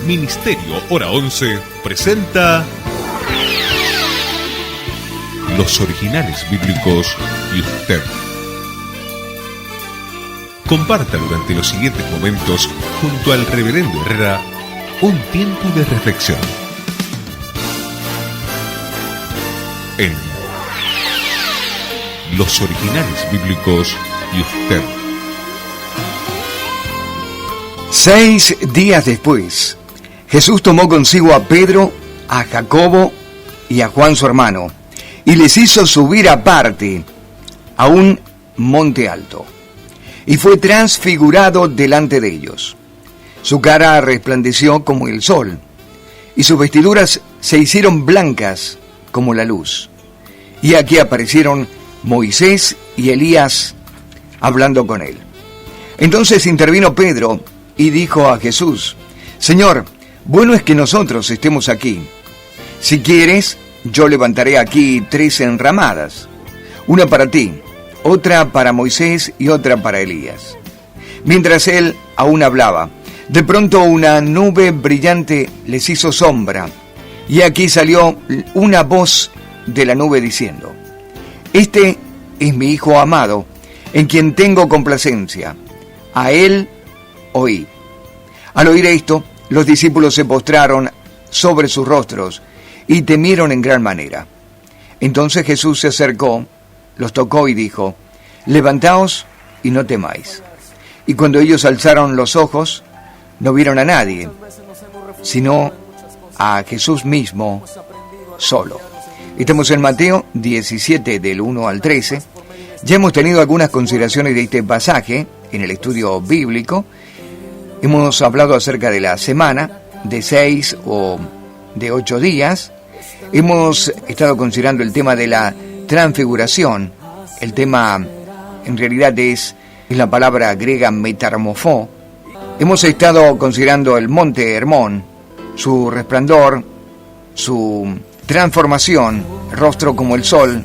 Ministerio Hora 11 presenta Los Originales Bíblicos y usted. Comparta durante los siguientes momentos junto al Reverendo Herrera un tiempo de reflexión en Los Originales Bíblicos y usted. 6 días después, Jesús tomó consigo a Pedro, a Jacobo y a Juan su hermano, y les hizo subir aparte a un monte alto, y fue transfigurado delante de ellos. Su cara resplandeció como el sol, y sus vestiduras se hicieron blancas como la luz. Y aquí aparecieron Moisés y Elías hablando con él. Entonces intervino Pedro y dijo a Jesús: Señor, bueno es que nosotros estemos aquí. Si quieres, yo levantaré aquí 3 enramadas, una para ti, otra para Moisés y otra para Elías. Mientras él aún hablaba, de pronto una nube brillante les hizo sombra, y aquí salió una voz de la nube diciendo: Este es mi Hijo amado, en quien tengo complacencia. A él oí. Al oír esto, los discípulos se postraron sobre sus rostros y temieron en gran manera. Entonces Jesús se acercó, los tocó y dijo: Levantaos y no temáis. Y cuando ellos alzaron los ojos, no vieron a nadie, sino a Jesús mismo solo. Estamos en Mateo 17, del 1 al 13. Ya hemos tenido algunas consideraciones de este pasaje en el estudio bíblico. Hemos hablado acerca de la semana, de 6 o de 8 días. Hemos estado considerando el tema de la transfiguración. El tema en realidad es la palabra griega metamorfó. Hemos estado considerando el monte Hermón, su resplandor, su transformación, rostro como el sol,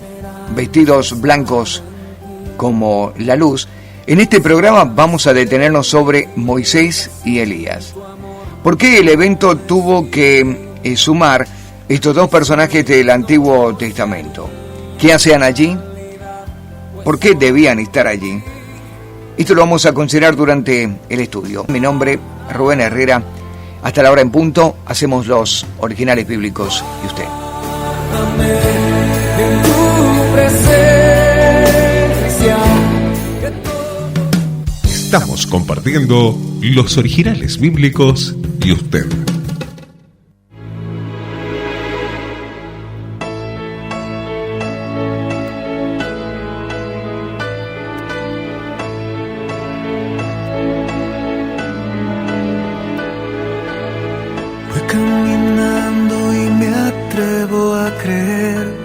vestidos blancos como la luz. En este programa vamos a detenernos sobre Moisés y Elías. ¿Por qué el evento tuvo que sumar estos dos personajes del Antiguo Testamento? ¿Qué hacían allí? ¿Por qué debían estar allí? Esto lo vamos a considerar durante el estudio. Mi nombre es Rubén Herrera. Hasta la hora en punto, hacemos los originales bíblicos y usted. En tu presencia. Estamos compartiendo Los Originales Bíblicos y usted. Voy caminando y me atrevo a creer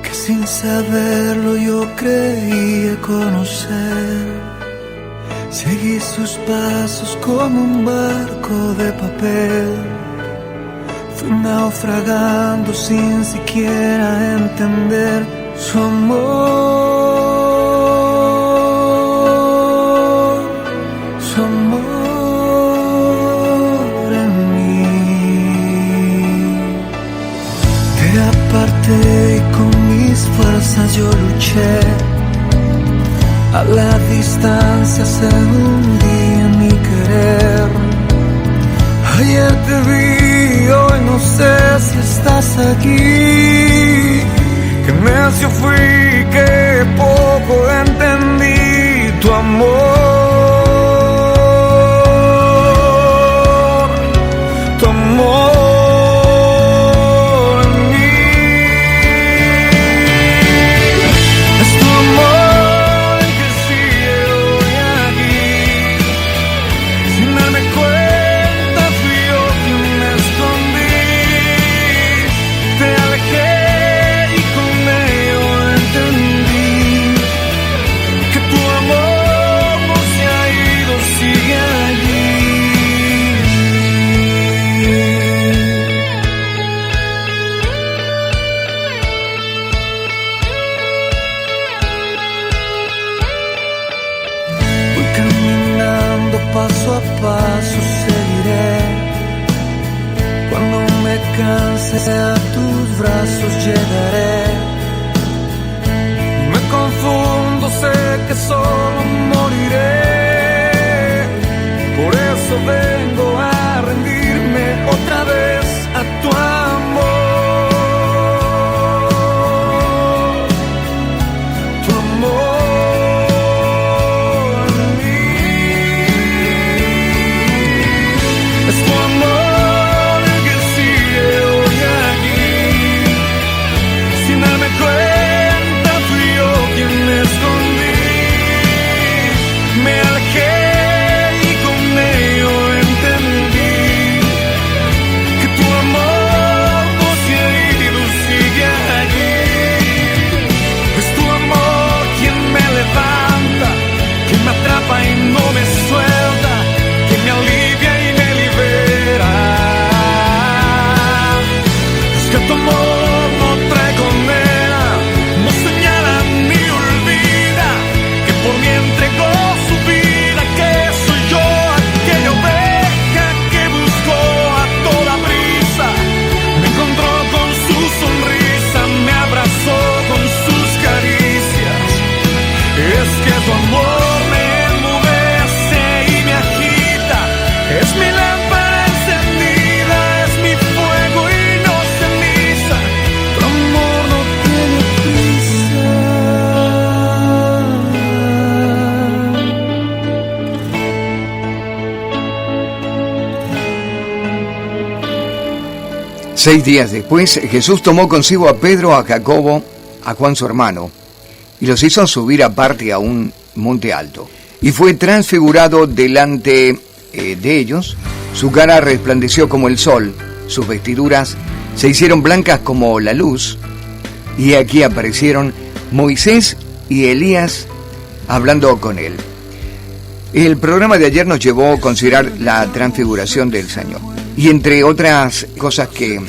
que sin saberlo yo creía conocer. Seguí sus pasos como un barco de papel. Fui naufragando sin siquiera entender su amor, su amor en mí. Te aparté y con mis fuerzas yo luché. A la distancia se hundía mi querer. Ayer te vi, hoy no sé si estás aquí. Qué necio fui, que poco entendí tu amor, tu amor. sea tus brazos llegaré. Me confundo, sé que solo moriré. Por eso vengo a rendirme otra vez a tu amor. Tu amor en mí. Es tu amor el que sigue hoy aquí. Sin darme cuenta fui yo quien me escondí. Me alejé y con ello entendí que tu amor poseído sigue allí. Es tu amor quien me levanta, que me atrapa y no me suelta, que me alivia y me libera. Es que tu amor no trae condena, no señala ni olvida, que por mí entregó su vida, que soy yo aquella oveja que buscó a toda prisa. Me encontró con su sonrisa, me abrazó con sus caricias. Es que tu amor me enmudece y me agita. Es mi lámpara encendida, es mi fuego y no ceniza. Tu amor no tiene prisa. 6 días después, Jesús tomó consigo a Pedro, a Jacobo, a Juan su hermano, y los hizo subir aparte a un monte alto. Y fue transfigurado delante de ellos, su cara resplandeció como el sol, sus vestiduras se hicieron blancas como la luz, y aquí aparecieron Moisés y Elías hablando con él. El programa de ayer nos llevó a considerar la transfiguración del Señor. Y entre otras cosas que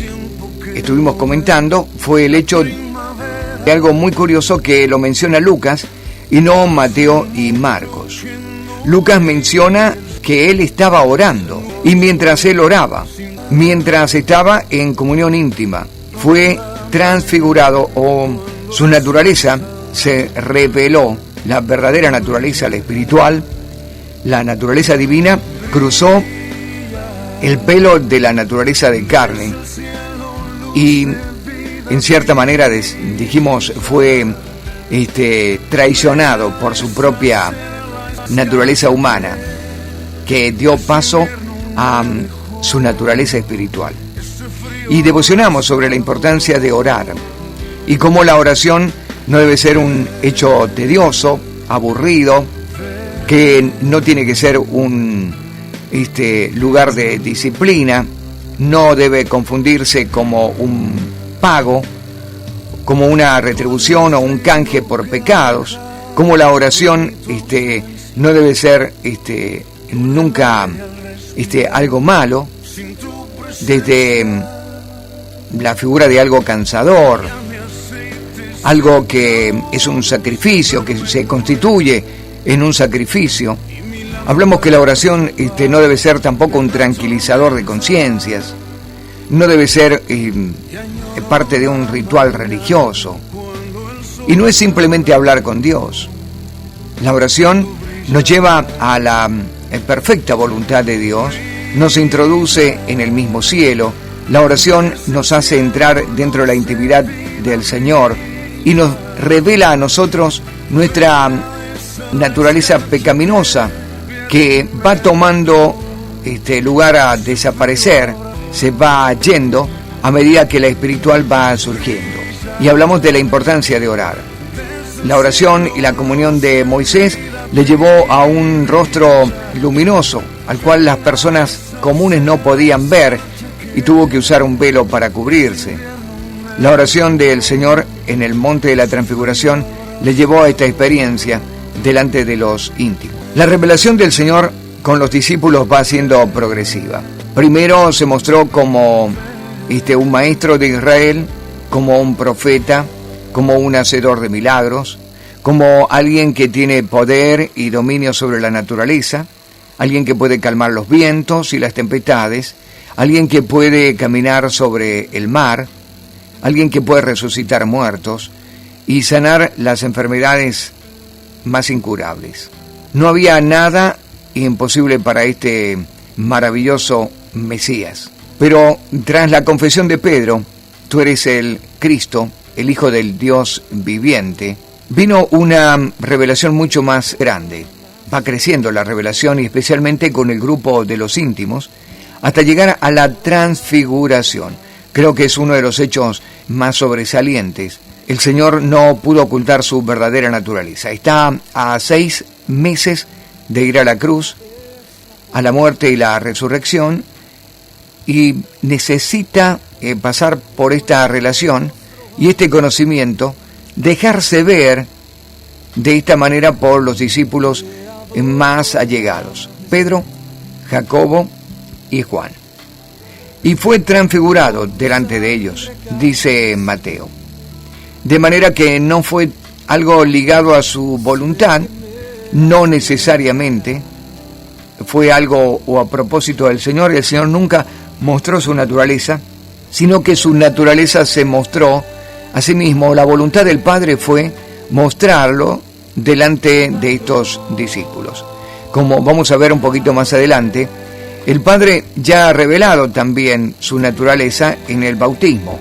estuvimos comentando fue el hecho de algo muy curioso que lo menciona Lucas y no Mateo y Marcos. Lucas menciona que él estaba orando, y mientras él oraba, mientras estaba en comunión íntima, fue transfigurado, o su naturaleza se reveló, la verdadera naturaleza, la espiritual, la naturaleza divina, cruzó el pelo de la naturaleza de carne y en cierta manera dijimos fue traicionado por su propia naturaleza humana, que dio paso a su naturaleza espiritual. Y devocionamos sobre la importancia de orar y cómo la oración no debe ser un hecho tedioso, aburrido, que no tiene que ser un lugar de disciplina, no debe confundirse como un pago, como una retribución o un canje por pecados, como la oración no debe ser nunca algo malo, desde la figura de algo cansador, algo que es un sacrificio, que se constituye en un sacrificio. Hablamos que la oración no debe ser tampoco un tranquilizador de conciencias, no debe ser parte de un ritual religioso, y no es simplemente hablar con Dios. La oración nos lleva a la perfecta voluntad de Dios, nos introduce en el mismo cielo. La oración nos hace entrar dentro de la intimidad del Señor y nos revela a nosotros nuestra naturaleza pecaminosa, que va tomando lugar a desaparecer, se va yendo a medida que la espiritual va surgiendo. Y hablamos de la importancia de orar. La oración y la comunión de Moisés le llevó a un rostro luminoso, al cual las personas comunes no podían ver, y tuvo que usar un velo para cubrirse. La oración del Señor en el monte de la Transfiguración le llevó a esta experiencia delante de los íntimos. La revelación del Señor con los discípulos va siendo progresiva. Primero se mostró como un maestro de Israel, como un profeta, como un hacedor de milagros, como alguien que tiene poder y dominio sobre la naturaleza, alguien que puede calmar los vientos y las tempestades, alguien que puede caminar sobre el mar, alguien que puede resucitar muertos y sanar las enfermedades más incurables. No había nada imposible para este maravilloso Mesías. Pero tras la confesión de Pedro, tú eres el Cristo, el Hijo del Dios viviente, vino una revelación mucho más grande. Va creciendo la revelación, y especialmente con el grupo de los íntimos, hasta llegar a la transfiguración. Creo que es uno de los hechos más sobresalientes. El Señor no pudo ocultar su verdadera naturaleza. Está a 6 meses de ir a la cruz, a la muerte y la resurrección, y necesita pasar por esta relación y este conocimiento, dejarse ver de esta manera por los discípulos más allegados, Pedro, Jacobo y Juan. Y fue transfigurado delante de ellos, dice Mateo. De manera que no fue algo ligado a su voluntad, no necesariamente fue algo o a propósito del Señor. El Señor nunca mostró su naturaleza, sino que su naturaleza se mostró a sí mismo. La voluntad del Padre fue mostrarlo delante de estos discípulos. Como vamos a ver un poquito más adelante, el Padre ya ha revelado también su naturaleza en el bautismo.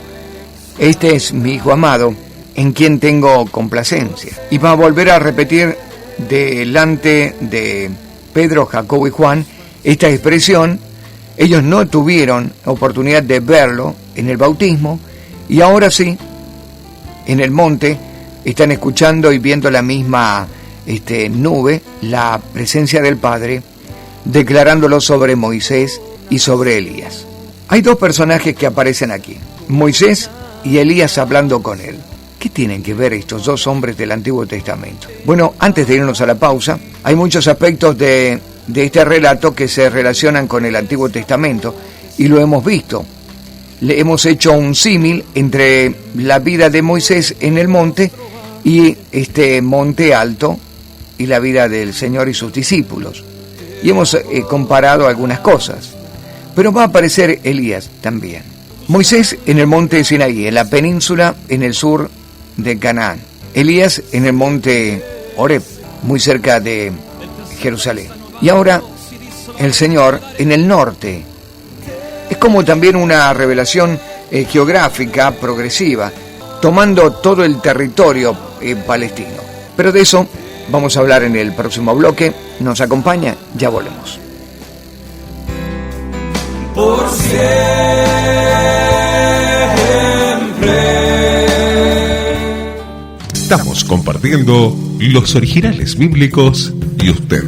Este es mi Hijo amado, en quien tengo complacencia. Y va a volver a repetir delante de Pedro, Jacobo y Juan esta expresión. Ellos no tuvieron oportunidad de verlo en el bautismo, y ahora sí, en el monte, están escuchando y viendo la misma nube, la presencia del Padre, declarándolo sobre Moisés y sobre Elías. Hay dos personajes que aparecen aquí, Moisés y Elías hablando con él. ¿Qué tienen que ver estos dos hombres del Antiguo Testamento? Bueno, antes de irnos a la pausa, hay muchos aspectos de este relato que se relacionan con el Antiguo Testamento, y lo hemos visto. Le hemos hecho un símil entre la vida de Moisés en el monte y este monte alto y la vida del Señor y sus discípulos. Y hemos comparado algunas cosas. Pero va a aparecer Elías también. Moisés en el monte Sinaí, en la península en el sur de Canaán. Elías en el monte Horeb, muy cerca de Jerusalén. Y ahora el Señor en el norte. Es como también una revelación geográfica progresiva, tomando todo el territorio palestino. Pero de eso vamos a hablar en el próximo bloque. ¿Nos acompaña? Ya volvemos. Por siempre. Estamos compartiendo los originales bíblicos y usted.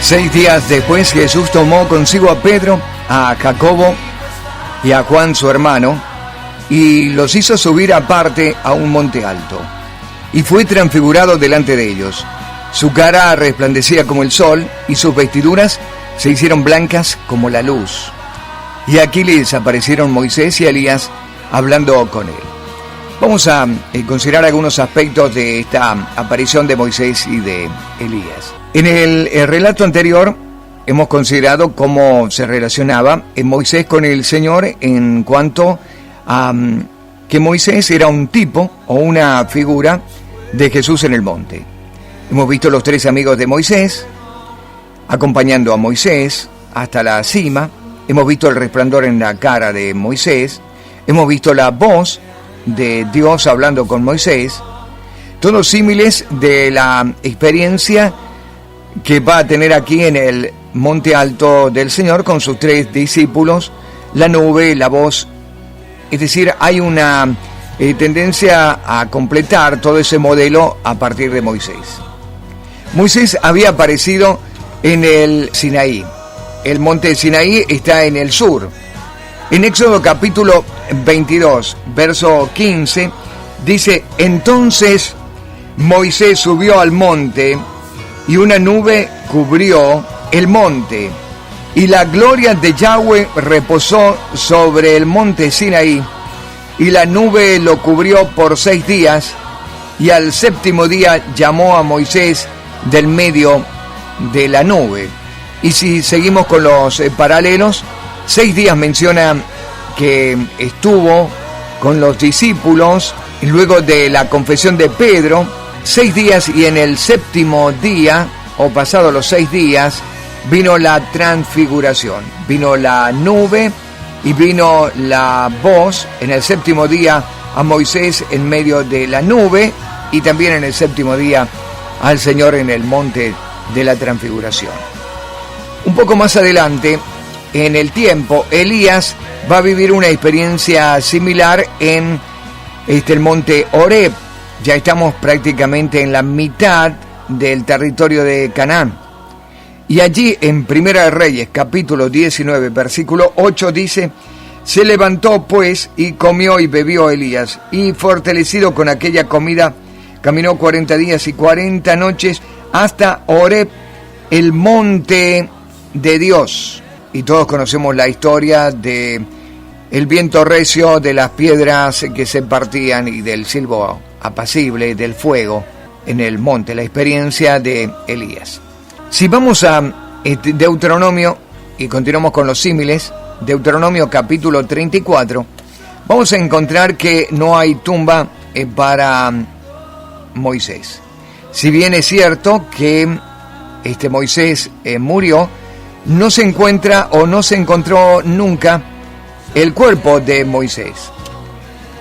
6 días después, Jesús tomó consigo a Pedro, a Jacobo y a Juan su hermano, y los hizo subir aparte a un monte alto. Y fue transfigurado delante de ellos. Su cara resplandecía como el sol, y sus vestiduras se hicieron blancas como la luz. Y aquí les aparecieron Moisés y Elías hablando con él. Vamos a considerar algunos aspectos de esta aparición de Moisés y de Elías. En el relato anterior hemos considerado cómo se relacionaba Moisés con el Señor en cuanto a que Moisés era un tipo o una figura de Jesús en el monte. Hemos visto los 3 amigos de Moisés acompañando a Moisés hasta la cima. Hemos visto el resplandor en la cara de Moisés. Hemos visto la voz de Dios hablando con Moisés. Todos símiles de la experiencia que va a tener aquí en el monte alto del Señor con sus 3 discípulos, la nube, la voz. Es decir, hay una tendencia a completar todo ese modelo a partir de Moisés. Moisés había aparecido en el Sinaí. El monte Sinaí está en el sur. En Éxodo capítulo 22, verso 15, dice: entonces Moisés subió al monte, y una nube cubrió el monte, y la gloria de Yahweh reposó sobre el monte Sinaí, y la nube lo cubrió por 6 días, y al 7º día llamó a Moisés del medio de la nube. Y si seguimos con los paralelos, 6 días menciona que estuvo con los discípulos, y luego de la confesión de Pedro, 6 días, y en el 7º día, o pasado los 6 días, vino la transfiguración, vino la nube y vino la voz en el 7º día a Moisés en medio de la nube, y también en el 7º día al Señor en el monte de la transfiguración. Un poco más adelante, en el tiempo, Elías va a vivir una experiencia similar en el monte Horeb. Ya estamos prácticamente en la mitad del territorio de Canaán. Y allí en Primera de Reyes, capítulo 19, versículo 8, dice: se levantó pues y comió y bebió Elías, y fortalecido con aquella comida, caminó 40 días y 40 noches hasta Horeb, el monte de Dios. Y todos conocemos la historia de el viento recio, de las piedras que se partían y del silbo apacible del fuego en el monte, la experiencia de Elías. Si vamos a Deuteronomio y continuamos con los símiles, Deuteronomio capítulo 34, vamos a encontrar que no hay tumba para Moisés. Si bien es cierto que Moisés murió, no se encuentra o no se encontró nunca el cuerpo de Moisés.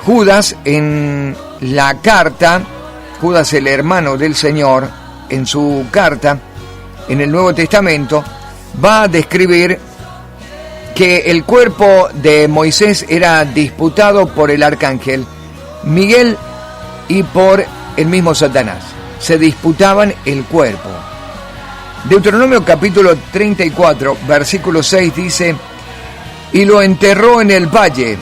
Judas, en la carta, Judas el hermano del Señor, en su carta en el Nuevo Testamento, va a describir que el cuerpo de Moisés era disputado por el arcángel Miguel y por el mismo Satanás. Se disputaban el cuerpo. Deuteronomio capítulo 34, versículo 6 dice: y lo enterró en el valle,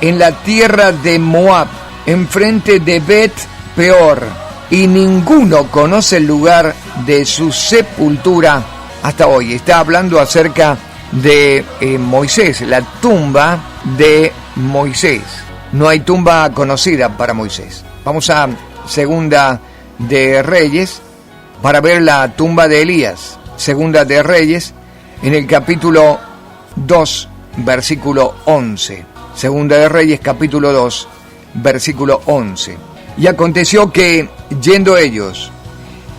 en la tierra de Moab, enfrente de Bet Peor, y ninguno conoce el lugar de su sepultura hasta hoy. Está hablando acerca de Moisés, la tumba de Moisés. No hay tumba conocida para Moisés. Vamos a Segunda de Reyes para ver la tumba de Elías. Segunda de Reyes, en el capítulo 2, versículo 11. Segunda de Reyes, capítulo 2, versículo 11. Y aconteció que, yendo ellos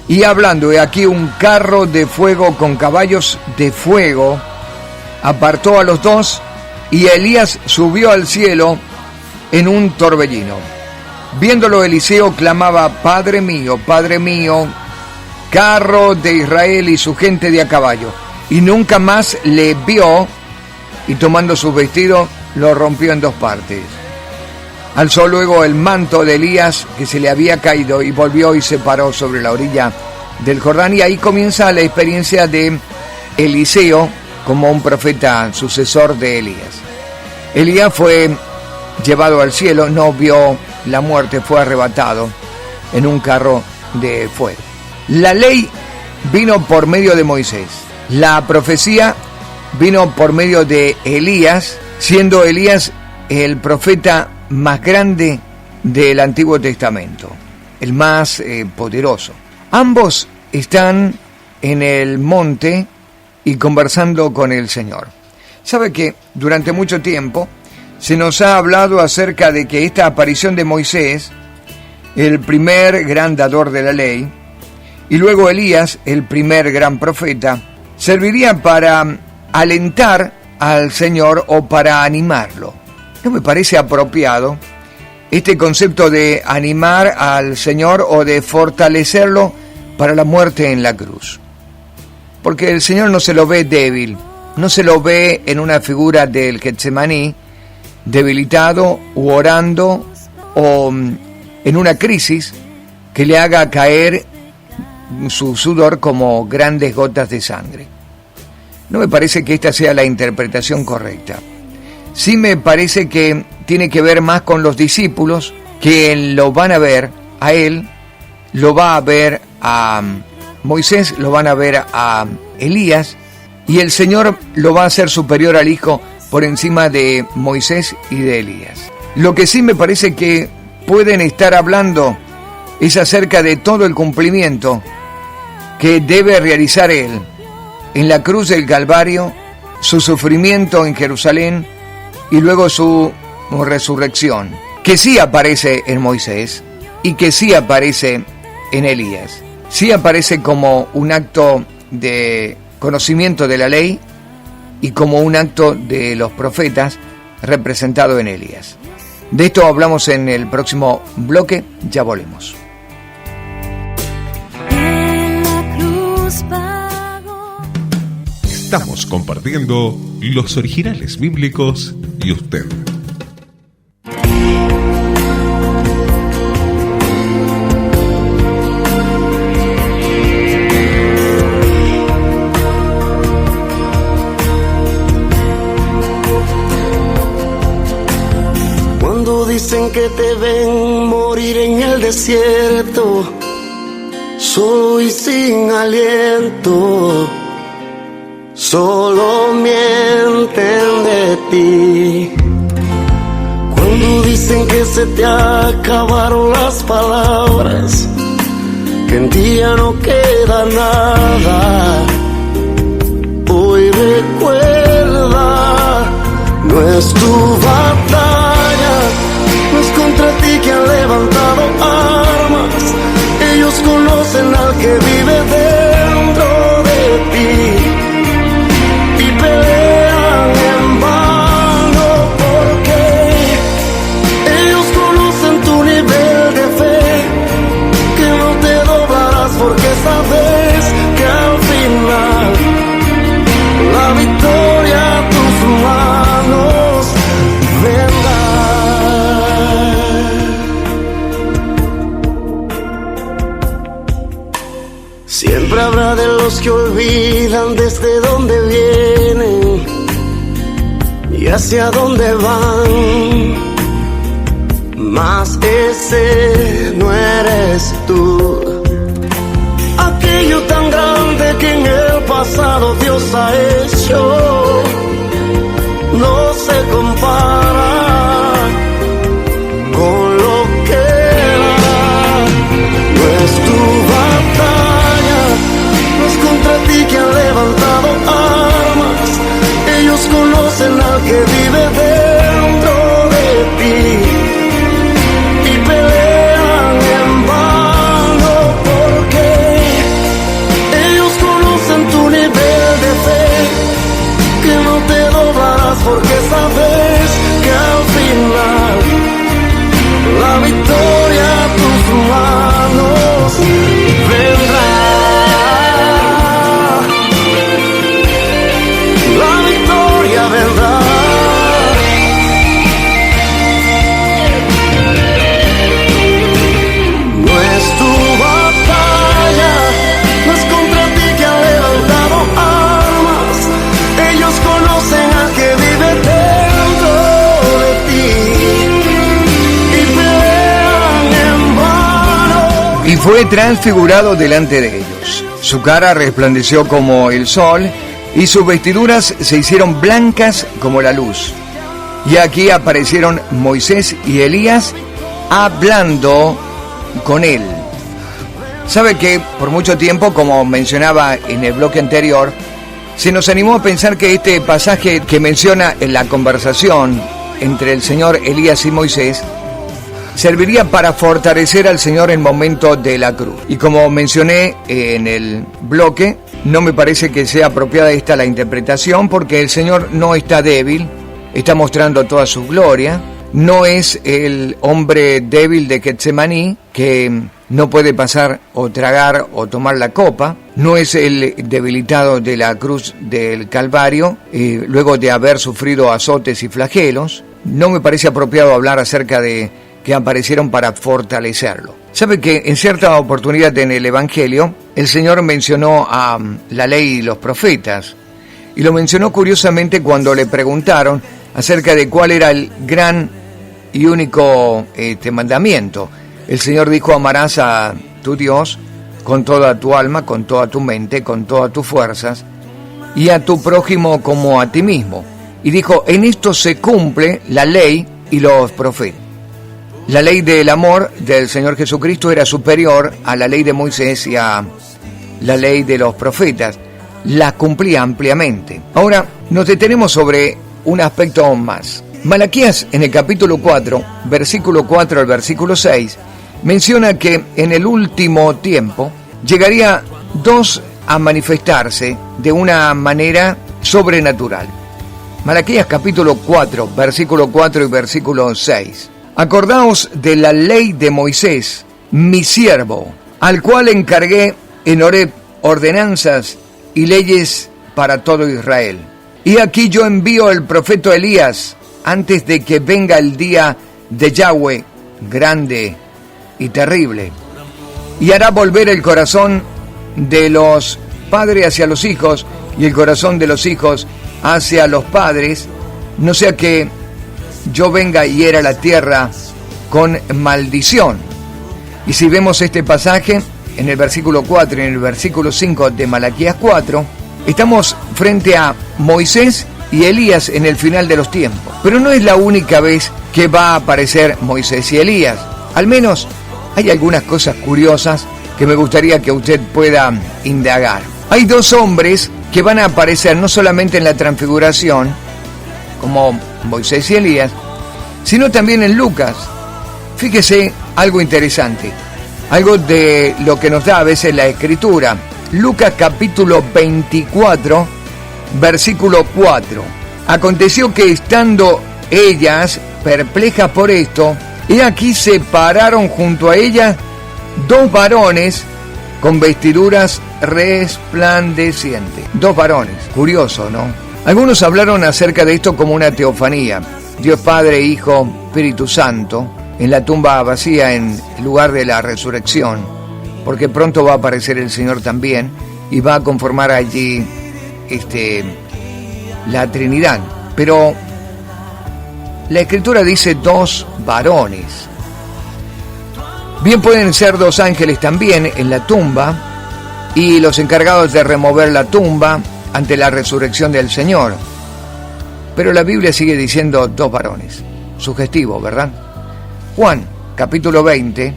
y hablando, he aquí un carro de fuego con caballos de fuego, apartó a los dos, y Elías subió al cielo en un torbellino. Viéndolo, Eliseo clamaba: Padre mío, carro de Israel y su gente de a caballo. Y nunca más le vio, y tomando sus vestidos, lo rompió en 2 partes. Alzó luego el manto de Elías, que se le había caído, y volvió y se paró sobre la orilla del Jordán. Y ahí comienza la experiencia de Eliseo como un profeta sucesor de Elías. Elías fue llevado al cielo, no vio la muerte, fue arrebatado en un carro de fuego. La ley vino por medio de Moisés. La profecía vino por medio de Elías, siendo Elías el profeta más grande del Antiguo Testamento, el más poderoso. Ambos están en el monte y conversando con el Señor. Sabe que durante mucho tiempo se nos ha hablado acerca de que esta aparición de Moisés, el primer gran dador de la ley, y luego Elías, el primer gran profeta, serviría para alentar al Señor o para animarlo. No me parece apropiado este concepto de animar al Señor o de fortalecerlo para la muerte en la cruz. Porque el Señor no se lo ve débil, no se lo ve en una figura del Getsemaní, debilitado u orando o en una crisis que le haga caer su sudor como grandes gotas de sangre. No me parece que esta sea la interpretación correcta. Sí me parece que tiene que ver más con los discípulos, que lo van a ver a él, lo va a ver a Moisés, lo van a ver a Elías, y el Señor lo va a hacer superior al Hijo por encima de Moisés y de Elías. Lo que sí me parece que pueden estar hablando es acerca de todo el cumplimiento que debe realizar Él en la cruz del Calvario, su sufrimiento en Jerusalén y luego su resurrección, que sí aparece en Moisés y que sí aparece en Elías. Sí aparece como un acto de conocimiento de la ley y como un acto de los profetas representado en Elías. De esto hablamos en el próximo bloque, ya volvemos. Estamos compartiendo los originales bíblicos y usted. Cuando dicen que te ven morir en el desierto, solo y sin aliento, solo mienten de ti. Cuando dicen que se te acabaron las palabras, que en ti ya no queda nada, hoy recuerda, no es tu batalla, no es contra ti que han levantado armas. Ellos conocen al que vive dentro de ti y pelean en vano, porque ellos conocen tu nivel de fe, que no te doblarás porque sabes que al final la victoria a tus manos vendrá. Siempre habrá de los que olvidan desde dónde vienen y hacia dónde van, mas ese no eres tú. Aquello tan grande que en el pasado Dios ha hecho no se compara con lo que era. No es tu batalla, no es contra ti que han levantado armas. Ellos conocen al que vive dentro de ti y pelean en vano, porque ellos conocen tu nivel de fe, fue transfigurado delante de ellos. Su cara resplandeció como el sol, y sus vestiduras se hicieron blancas como la luz. Y aquí aparecieron Moisés y Elías hablando con él. Sabe que por mucho tiempo, como mencionaba en el bloque anterior, se nos animó a pensar que este pasaje que menciona en la conversación entre el Señor Elías y Moisés serviría para fortalecer al Señor en el momento de la cruz. Y como mencioné en el bloque, no me parece que sea apropiada esta la interpretación, porque el Señor no está débil, está mostrando toda su gloria. No es el hombre débil de Getsemaní que no puede pasar o tragar o tomar la copa. No es el debilitado de la cruz del Calvario, luego de haber sufrido azotes y flagelos. No me parece apropiado hablar acerca de que aparecieron para fortalecerlo. ¿Sabe que en cierta oportunidad en el Evangelio el Señor mencionó a la ley y los profetas? Y lo mencionó curiosamente cuando le preguntaron acerca de cuál era el gran y único mandamiento. El Señor dijo: amarás a tu Dios con toda tu alma, con toda tu mente, con todas tus fuerzas, y a tu prójimo como a ti mismo. Y dijo: en esto se cumple la ley y los profetas. La ley del amor del Señor Jesucristo era superior a la ley de Moisés y a la ley de los profetas. La cumplía ampliamente. Ahora nos detenemos sobre un aspecto más. Malaquías, en el capítulo 4, versículo 4 al versículo 6, menciona que en el último tiempo llegaría dos a manifestarse de una manera sobrenatural. Malaquías capítulo 4, versículo 4 y versículo 6. Acordaos de la ley de Moisés, mi siervo, al cual encargué en Horeb ordenanzas y leyes para todo Israel. Y aquí yo envío el profeta Elías antes de que venga el día de Yahweh, grande y terrible, y hará volver el corazón de los padres hacia los hijos y el corazón de los hijos hacia los padres, no sea que yo venga y hiera la tierra con maldición. Y si vemos este pasaje en el versículo 4 y en el versículo 5 de Malaquías 4, estamos frente a Moisés y Elías en el final de los tiempos. Pero no es la única vez que va a aparecer Moisés y Elías. Al menos hay algunas cosas curiosas que me gustaría que usted pueda indagar. Hay dos hombres que van a aparecer no solamente en la transfiguración, como Moisés y Elías, sino también en Lucas. Fíjese algo interesante, algo de lo que nos da a veces la Escritura. Lucas capítulo 24, versículo 4. Aconteció que estando ellas perplejas por esto, he aquí se pararon junto a ellas dos varones con vestiduras resplandecientes. Dos varones, curioso, ¿no? Algunos hablaron acerca de esto como una teofanía. Dios Padre, Hijo, Espíritu Santo, en la tumba vacía en lugar de la resurrección, porque pronto va a aparecer el Señor también y va a conformar allí la Trinidad. Pero la Escritura dice dos varones. Bien pueden ser dos ángeles también en la tumba y los encargados de remover la tumba ante la resurrección del Señor. Pero la Biblia sigue diciendo dos varones. Sugestivo, ¿verdad? Juan, capítulo 20,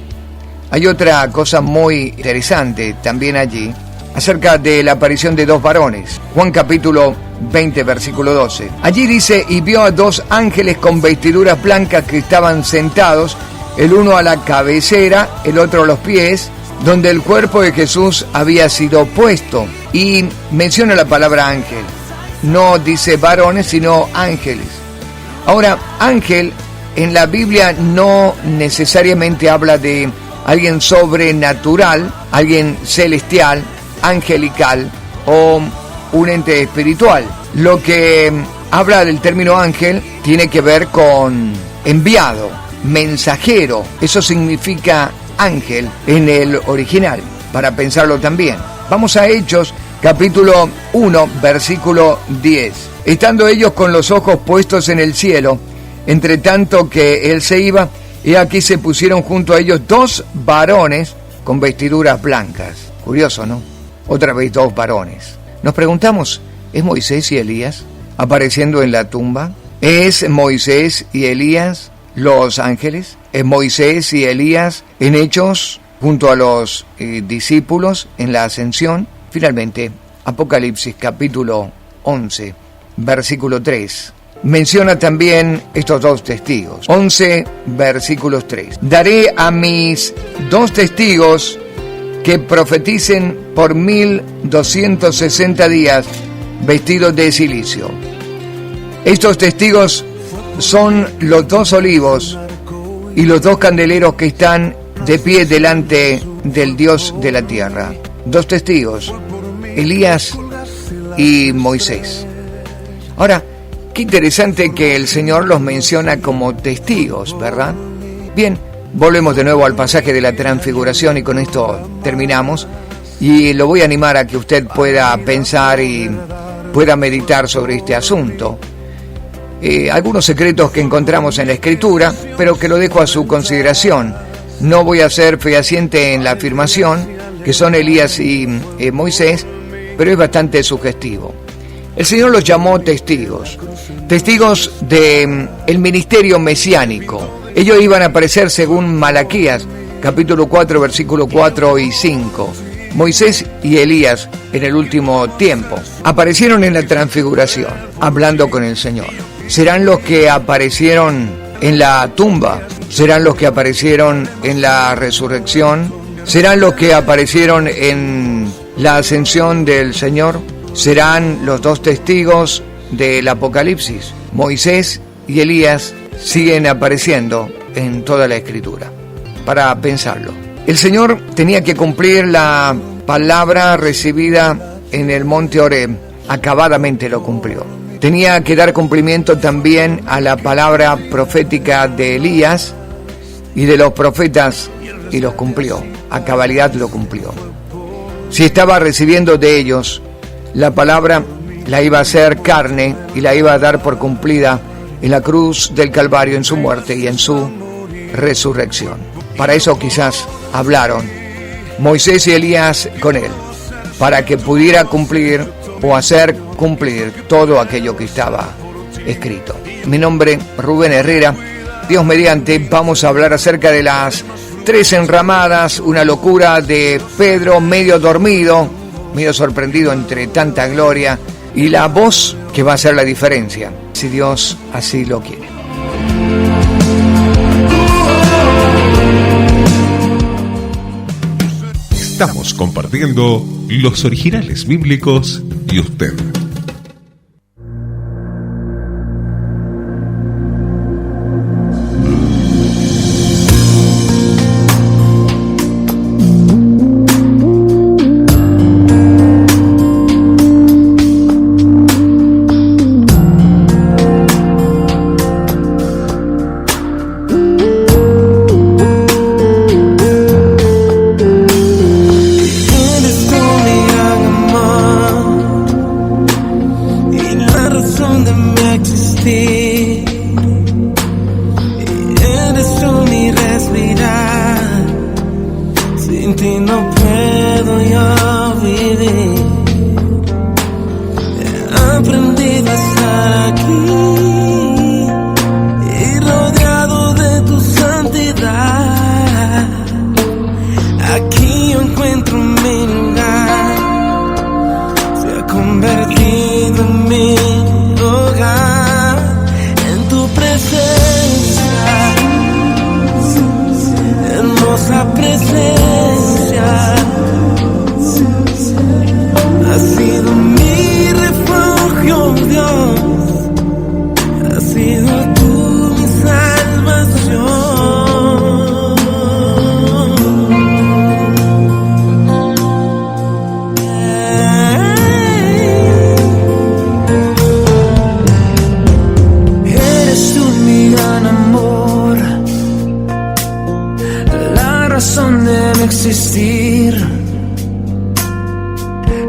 hay otra cosa muy interesante también allí, acerca de la aparición de dos varones. Juan capítulo 20, versículo 12. Allí dice: y vio a dos ángeles con vestiduras blancas que estaban sentados, el uno a la cabecera, el otro a los pies, donde el cuerpo de Jesús había sido puesto. Y menciona la palabra ángel. No dice varones, sino ángeles. Ahora, ángel en la Biblia no necesariamente habla de alguien sobrenatural, alguien celestial, angelical o un ente espiritual. Lo que habla del término ángel tiene que ver con enviado, mensajero. Eso significa ángel en el original, para pensarlo también. Vamos a Hechos, capítulo 1, versículo 10. Estando ellos con los ojos puestos en el cielo, entre tanto que él se iba, y aquí se pusieron junto a ellos dos varones con vestiduras blancas. Curioso, ¿no? Otra vez 2 varones. Nos preguntamos, ¿es Moisés y Elías apareciendo en la tumba? ¿Es Moisés y Elías los ángeles? ¿Es Moisés y Elías en Hechos junto a los discípulos en la ascensión? Finalmente, Apocalipsis capítulo 11, versículo 3. Menciona también estos 2 testigos. 11, versículos 3. Daré a mis 2 testigos que profeticen por 1260 días vestidos de cilicio. Estos testigos son los 2 olivos y los 2 candeleros que están de pie delante del Dios de la tierra. 2 testigos, Elías y Moisés. Ahora, qué interesante que el Señor los menciona como testigos, ¿verdad? Bien, volvemos de nuevo al pasaje de la transfiguración y con esto terminamos. Y lo voy a animar a que usted pueda pensar y pueda meditar sobre este asunto. Algunos secretos que encontramos en la Escritura, pero que lo dejo a su consideración. No voy a ser fehaciente en la afirmación que son Elías y Moisés, pero es bastante sugestivo. El Señor los llamó testigos de el ministerio mesiánico. Ellos iban a aparecer según Malaquías, capítulo 4, versículo 4 y 5. Moisés y Elías en el último tiempo aparecieron en la transfiguración, hablando con el Señor. ¿Serán los que aparecieron en la tumba? ¿Serán los que aparecieron en la resurrección? ¿Serán los que aparecieron en la ascensión del Señor? ¿Serán los 2 testigos del Apocalipsis? Moisés y Elías siguen apareciendo en toda la Escritura. Para pensarlo. El Señor tenía que cumplir la palabra recibida en el monte Horeb. Acabadamente lo cumplió. Tenía que dar cumplimiento también a la palabra profética de Elías y de los profetas, y los cumplió. A cabalidad lo cumplió. Si estaba recibiendo de ellos, la palabra la iba a hacer carne y la iba a dar por cumplida en la cruz del Calvario, en su muerte y en su resurrección. Para eso quizás hablaron Moisés y Elías con él, para que pudiera cumplir o hacer cumplir todo aquello que estaba escrito. Mi nombre, Rubén Herrera. Dios mediante, vamos a hablar acerca de las 3 enramadas, una locura de Pedro medio dormido, medio sorprendido entre tanta gloria, y la voz que va a hacer la diferencia, si Dios así lo quiere. Estamos compartiendo los originales bíblicos y usted.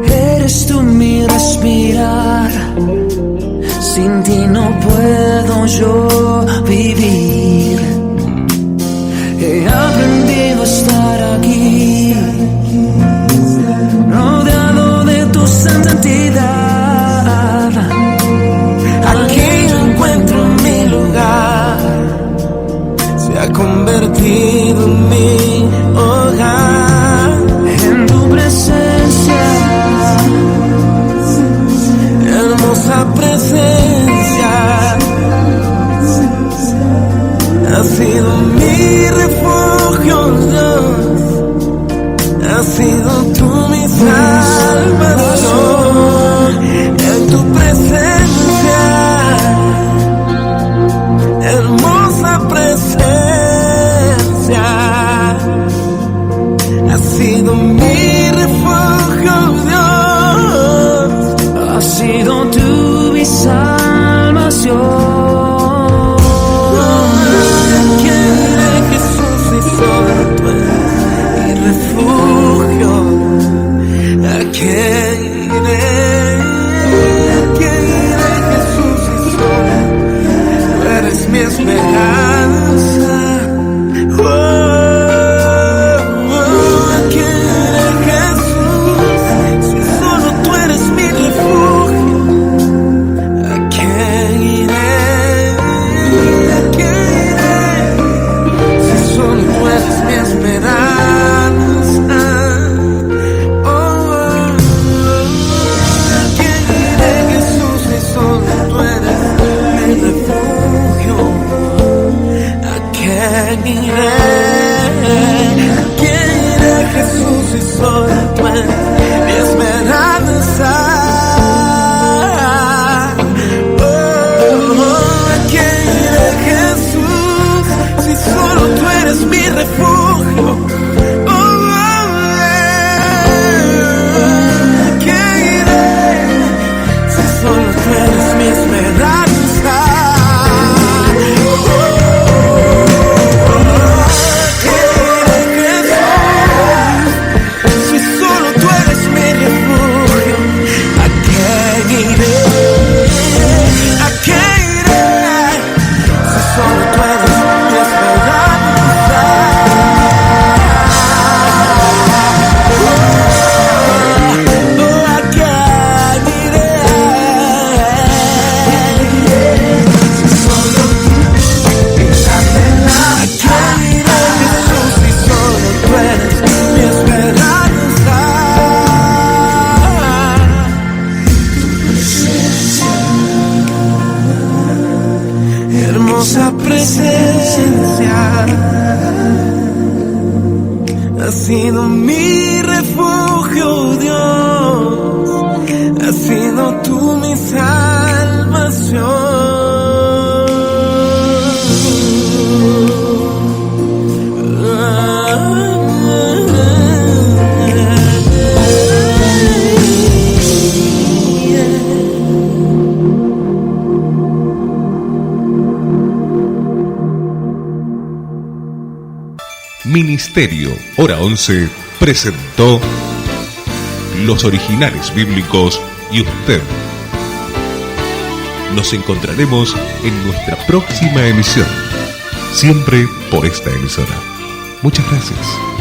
Eres tú mi respirar, sin ti no puedo yo vivir. He aprendido a estar aquí sido tú mi salvación, en tu presencia, hermosa presencia, has sido mi refugio, Dios, has sido tú mi salvación. Hermosa presencia, has sido mi refugio, Dios, has sido tú mi salvación. Ministerio Hora 11 presentó Los Originales Bíblicos y usted. Nos encontraremos en nuestra próxima emisión, siempre por esta emisora. Muchas gracias.